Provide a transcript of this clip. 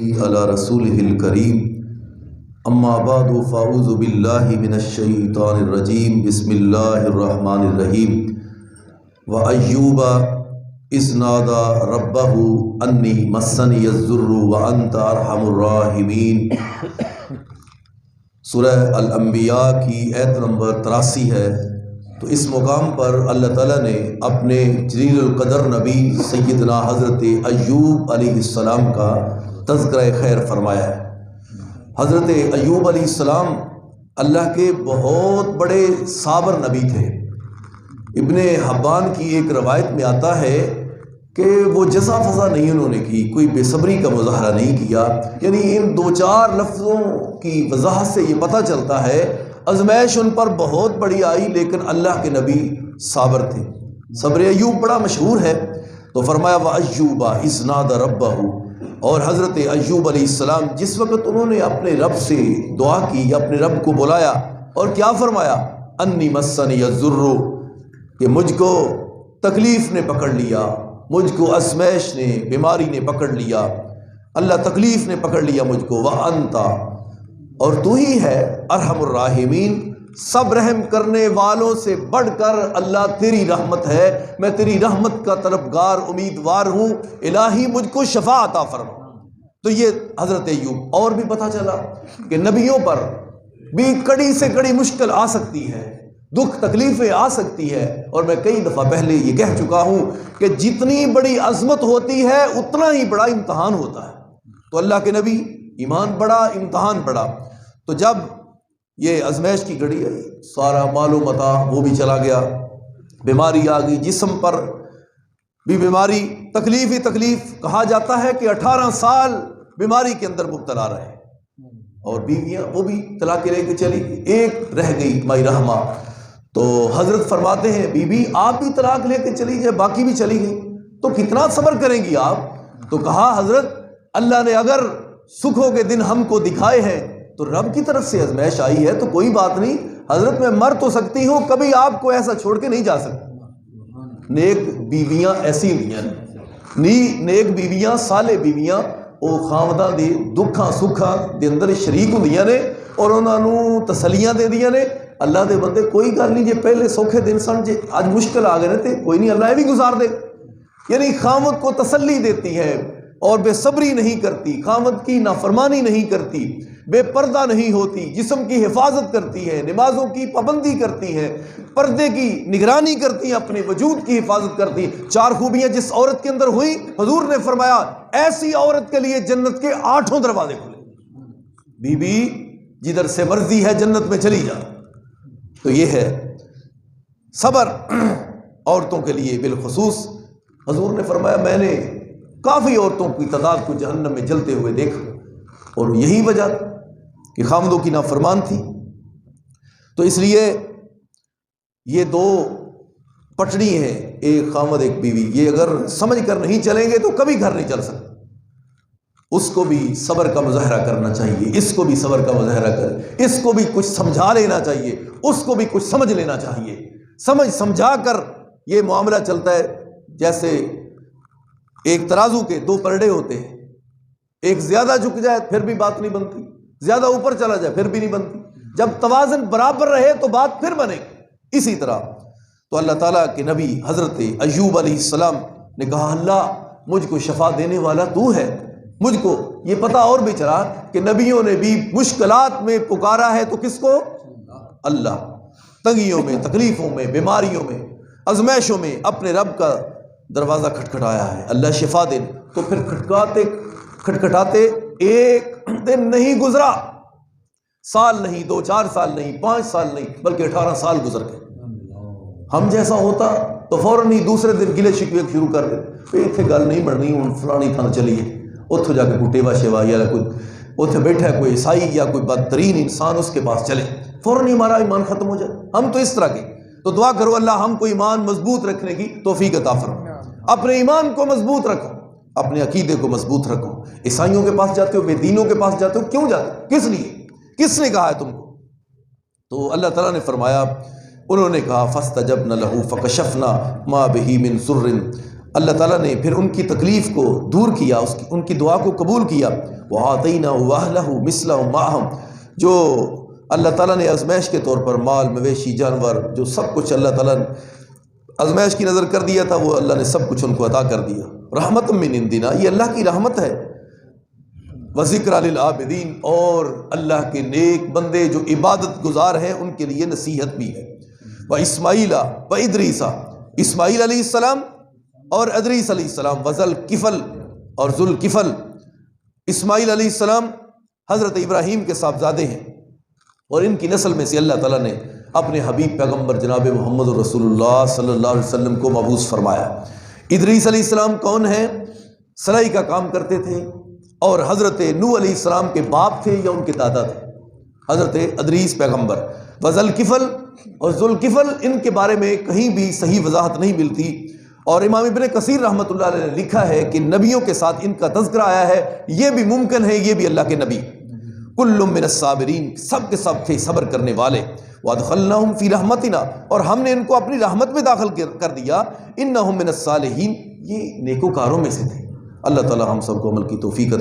علی رسولہ الکریم اما بعد فاعوذ باللہ من الشیطان الرجیم بسم اللہ الرحمن الرحیم وایوب اذ نادى ربہ انی مسنی الضر وانت ارحم الراحمین۔ سورہ الانبیاء کی آیت نمبر 83 ہے۔ تو اس مقام پر اللہ تعالیٰ نے اپنے جلیل القدر نبی سیدنا حضرت ایوب علیہ السلام کا تذکرہ خیر فرمایا ہے۔ حضرت ایوب علیہ السلام اللہ کے بہت بڑے صابر نبی تھے۔ ابن حبان کی ایک روایت میں آتا ہے کہ وہ جزا فضا نہیں انہوں نے کی، کوئی بے صبری کا مظاہرہ نہیں کیا۔ یعنی ان دو چار لفظوں کی وضاحت سے یہ پتہ چلتا ہے آزمائش ان پر بہت بڑی آئی، لیکن اللہ کے نبی صابر تھے۔ صبر ایوب بڑا مشہور ہے۔ تو فرمایا وَأَيُّوبَ إِذْ نَادَى رَبَّهُ، اور حضرت ایوب علیہ السلام جس وقت انہوں نے اپنے رب سے دعا کی یا اپنے رب کو بلایا اور کیا فرمایا، انی مسنی الضر، کہ مجھ کو تکلیف نے پکڑ لیا، مجھ کو آزمائش نے، بیماری نے پکڑ لیا، اللہ تکلیف نے پکڑ لیا مجھ کو، وَأَنْتَ، اور تو ہی ہے ارحم الراحمین، سب رحم کرنے والوں سے بڑھ کر اللہ تیری رحمت ہے، میں تیری رحمت کا طلبگار امیدوار ہوں، الہی مجھ کو شفا عطا فرما۔ تو یہ حضرت ایوب، اور بھی پتہ چلا کہ نبیوں پر بھی کڑی سے کڑی مشکل آ سکتی ہے، دکھ تکلیفیں آ سکتی ہے، اور میں کئی دفعہ پہلے یہ کہہ چکا ہوں کہ جتنی بڑی عظمت ہوتی ہے اتنا ہی بڑا امتحان ہوتا ہے۔ تو اللہ کے نبی ایمان بڑا، امتحان بڑا۔ تو جب یہ آزمائش کی گھڑی آئی، سارا مال و متاع وہ بھی چلا گیا، بیماری آ گئی، جسم پر بھی بیماری، تکلیف ہی تکلیف، کہا جاتا ہے کہ 18 سال بیماری کے اندر مبتلا رہے، اور بیویاں وہ بھی طلاق لے کے چلی گئی، ایک رہ گئی مائی رحمہ۔ تو حضرت فرماتے ہیں بی بی آپ بھی طلاق لے کے چلی جائے، باقی بھی چلی گئی، تو کتنا صبر کریں گی آپ؟ تو کہا حضرت اللہ نے اگر سکھوں کے دن ہم کو دکھائے ہیں تو رب کی طرف سے آزمائش آئی ہے، تو کوئی بات نہیں حضرت، میں مر تو سکتی ہوں، کبھی آپ کو ایسا چھوڑ کے نہیں جا سکتی۔ نیک بیویاں ایسی ہوئیاں، نیک بیویاں، صالح بیویاں، وہ خامداں دے دکھاں سکھاں دے اندر شریک ہوندیاں نے، اور انہاں نوں تسلیاں دے دیاں نے۔ اللہ دے بندے کوئی گل نہیں، جے پہلے سوکھے دن سن، جے اج مشکل آ گئے نے تے کوئی نہیں، اللہ یہ بھی گزار دے۔ یعنی خامد کو تسلی دیتی ہے، اور بے صبری نہیں کرتی، خامد کی نافرمانی نہیں کرتی، بے پردہ نہیں ہوتی، جسم کی حفاظت کرتی ہے، نمازوں کی پابندی کرتی ہے، پردے کی نگرانی کرتی ہے، اپنے وجود کی حفاظت کرتی ہے۔ 4 خوبیاں جس عورت کے اندر ہوئی، حضور نے فرمایا ایسی عورت کے لیے جنت کے 8 دروازے کھلے، بی بی جدھر سے مرضی ہے جنت میں چلی جا۔ تو یہ ہے صبر عورتوں کے لیے بالخصوص۔ حضور نے فرمایا میں نے کافی عورتوں کی تعداد کو جہنم میں جلتے ہوئے دیکھا، اور یہی وجہ کہ خامدوں کی نافرمان تھی۔ تو اس لیے یہ 2 پٹڑی ہیں، ایک خامد ایک بیوی، یہ اگر سمجھ کر نہیں چلیں گے تو کبھی گھر نہیں چل سکتا۔ اس کو بھی صبر کا مظاہرہ کرنا چاہیے، اس کو بھی صبر کا مظاہرہ کر، اس کو بھی کچھ سمجھا لینا چاہیے، اس کو بھی کچھ سمجھ لینا چاہیے۔ سمجھا کر یہ معاملہ چلتا ہے۔ جیسے ایک ترازو کے 2 پلڑے ہوتے ہیں، ایک زیادہ جھک جائے پھر بھی بات نہیں بنتی، زیادہ اوپر چلا جائے پھر بھی نہیں بنتی، جب توازن برابر رہے تو بات پھر بنے گی۔ اسی طرح تو اللہ تعالیٰ کے نبی حضرت ایوب علیہ السلام نے کہا اللہ مجھ کو شفا دینے والا تو ہے۔ مجھ کو یہ پتہ اور بھی چلا کہ نبیوں نے بھی مشکلات میں پکارا ہے تو کس کو؟ اللہ۔ تنگیوں میں، تکلیفوں میں، بیماریوں میں، آزمائشوں میں اپنے رب کا دروازہ کھٹکھٹایا ہے، اللہ شفا دے۔ تو پھر کھٹکھٹاتے ایک دن نہیں گزرا، سال نہیں، 2-4 سال نہیں، 5 سال نہیں، بلکہ 18 سال گزر گئے۔ ہم جیسا ہوتا تو فوراً ہی دوسرے دن گلے شکوے شروع کر دے، اتنے گل نہیں بننی، ہوں فلانی تھان چلیے، اتوں جا کے کوئی ٹیوا شیوا یا کوئی اتنے بیٹھا ہے کوئی عیسائی یا کوئی بدترین انسان، اس کے پاس چلے، فوراً ہی ہمارا ایمان ختم ہو جائے۔ ہم تو اس طرح کے، تو دعا کرو اللہ ہم کو ایمان مضبوط رکھنے کی توفیق عطا فرمائے۔ اپنے ایمان کو مضبوط رکھو، اپنے عقیدے کو مضبوط رکھو۔ عیسائیوں کے پاس جاتے ہو، بے دینوں کے پاس جاتے ہو، کیوں جاتے ہو؟ کس لیے؟ کس نے کہا ہے تم کو؟ تو اللہ تعالیٰ نے فرمایا، انہوں نے کہا فاستجبنا له فکشفنا ما به من ضر، اللہ تعالیٰ نے پھر ان کی تکلیف کو دور کیا، ان کی دعا کو قبول کیا۔ وَآتَيْنَاهُ وَأَهْلَهُ مِثْلَهُمْ مَعَهُمْ، جو اللہ تعالیٰ نے آزمائش کے طور پر مال مویشی جانور جو سب کچھ اللہ تعالیٰ نے آزمائش کی نظر کر دیا تھا، وہ اللہ نے سب کچھ ان کو عطا کر دیا۔ رحمت من عندنا، یہ اللہ کی رحمت ہے۔ وذکر للعابدین، اور اللہ کے نیک بندے جو عبادت گزار ہیں ان کے لیے نصیحت بھی ہے۔ واسماعیل وادریس، اسماعیل علیہ السلام اور ادریس علیہ السلام، وذوالکفل اور ذوالکفل۔ اسماعیل علیہ السلام حضرت ابراہیم کے صاحبزادے ہیں، اور ان کی نسل میں سے اللہ تعالیٰ نے اپنے حبیب پیغمبر جناب محمد رسول اللہ صلی اللہ علیہ وسلم کو مبعوث فرمایا۔ ادریس علیہ السلام کون ہیں؟ سلائی کا کام کرتے تھے، اور حضرت نوح علیہ السلام کے باپ تھے یا ان کے دادا تھے حضرت ادریس پیغمبر۔ وذوالکفل اور ذوالکفل، ان کے بارے میں کہیں بھی صحیح وضاحت نہیں ملتی، اور امام ابن کثیر رحمۃ اللہ علیہ نے لکھا ہے کہ نبیوں کے ساتھ ان کا تذکرہ آیا ہے، یہ بھی ممکن ہے یہ بھی اللہ کے نبی۔ کل من الصابرین، سب کے سب تھے صبر کرنے والے۔ وادخلناہم فی رحمتنا، اور ہم نے ان کو اپنی رحمت میں داخل کر دیا۔ انہم من الصالحین، یہ نیکوکاروں میں سے تھے۔ اللہ تعالی ہم سب کو عمل کی توفیق